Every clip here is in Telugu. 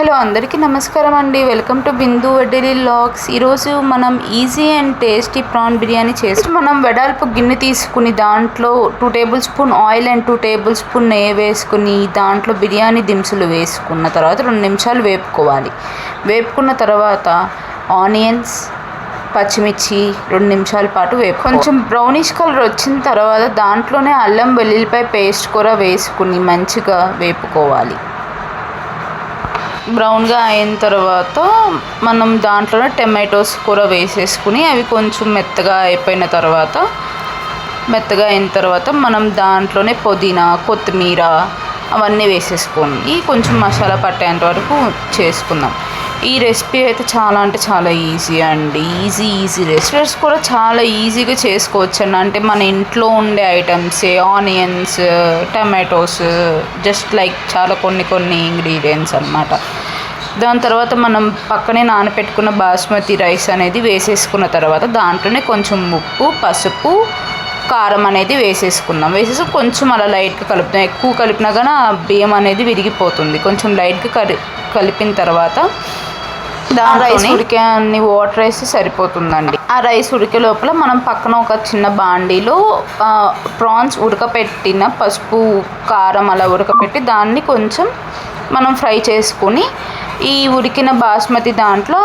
హలో అందరికీ నమస్కారం అండి. Welcome to Bindu daily vlogs. ఈరోజు మనం easy and tasty prawn biryani మనం వెడల్పు గిన్నె తీసుకుని దాంట్లో 2 tablespoon oil and 2 tablespoon నెయ్యి వేసుకుని దాంట్లో బిర్యానీ దినుసులు వేసుకున్న తర్వాత 2 నిమిషాలు వేపుకోవాలి. వేపుకున్న తర్వాత ఆనియన్స్, పచ్చిమిర్చి 2 నిమిషాల పాటు కొంచెం బ్రౌనిష్ కలర్ వచ్చిన తర్వాత దాంట్లోనే అల్లం వెల్లుల్లిపాయ పేస్ట్ కూడా వేసుకుని మంచిగా వేపుకోవాలి. బ్రౌన్గా అయిన తర్వాత మనం దాంట్లోనే టమాటోస్ కూడా వేసేసుకుని అవి కొంచెం మెత్తగా అయిన తర్వాత మనం దాంట్లోనే పుదీనా, కొత్తిమీర అవన్నీ వేసేసుకొని కొంచెం మసాలా పట్టేంత వరకు చేసుకుందాం. ఈ రెసిపీ అయితే చాలా అంటే చాలా ఈజీ అండి. ఈజీ రెసిపీస్ కూడా చాలా ఈజీగా చేసుకోవచ్చు అండి. అంటే మన ఇంట్లో ఉండే ఐటమ్సే, ఆనియన్స్, టమాటోస్, జస్ట్ లైక్ చాలా కొన్ని ఇంగ్రీడియంట్స్ అన్నమాట. దాని తర్వాత మనం పక్కనే నానబెట్టుకున్న బాస్మతి రైస్ అనేది వేసేసుకున్న తర్వాత దాంట్లోనే కొంచెం ఉప్పు, పసుపు, కారం అనేది వేసేసుకుందాం. కొంచెం అలా లైట్గా కలుపుతాం. ఎక్కువ కలిపినా కానీ ఆ బియ్యం అనేది విరిగిపోతుంది. కొంచెం లైట్గా కలిపిన తర్వాత రైస్ ఉడికే అన్ని వాటర్ వేసి సరిపోతుందండి. ఆ రైస్ ఉడికే లోపల మనం పక్కన ఒక చిన్న బాండీలో ప్రాన్స్ ఉడకపెట్టిన పసుపు, కారం అలా ఉడకపెట్టి దాన్ని కొంచెం మనం ఫ్రై చేసుకొని ఈ ఉడికిన బాస్మతి దాంట్లో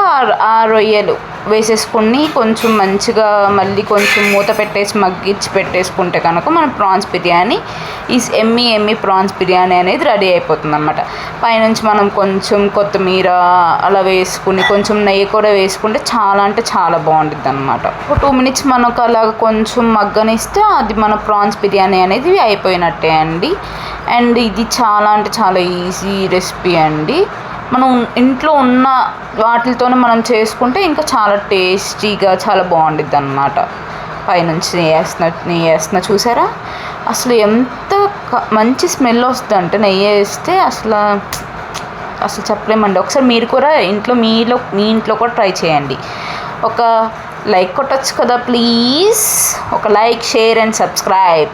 ఆ రొయ్యలు వేసేసుకొని కొంచెం మంచిగా మళ్ళీ కొంచెం మూత పెట్టేసి మగ్గించి పెట్టేసుకుంటే కనుక మన ప్రాన్స్ బిర్యానీ ఎమ్మి ప్రాన్స్ బిర్యానీ అనేది రెడీ అయిపోతుంది అన్నమాట. పైనుంచి మనం కొంచెం కొత్తిమీర అలా వేసుకుని కొంచెం నెయ్యి కూడా వేసుకుంటే చాలా అంటే చాలా బాగుంటుంది అన్నమాట. ఒక 2 మినిట్స్ మనకు అలాగ కొంచెం మగ్గనిస్తే అది మన ప్రాన్స్ బిర్యానీ అనేది అయిపోయినట్టే అండి. అండ్ ఇది చాలా అంటే చాలా ఈజీ రెసిపీ అండి. మనం ఇంట్లో ఉన్న వాటితోనే మనం చేసుకుంటే ఇంకా చాలా టేస్టీగా చాలా బాగుంటుంది అన్నమాట. పైనుంచి నెయ్యి వేస్తున్నా చూసారా, అసలు ఎంత మంచి స్మెల్ వస్తుంది అంటే నెయ్యి వేస్తే అసలు చెప్పలేమండి. ఒకసారి మీరు కూడా మీ ఇంట్లో కూడా ట్రై చేయండి. ఒక లైక్ కొట్టచ్చు కదా ప్లీజ్. ఒక లైక్, షేర్ అండ్ సబ్స్క్రైబ్.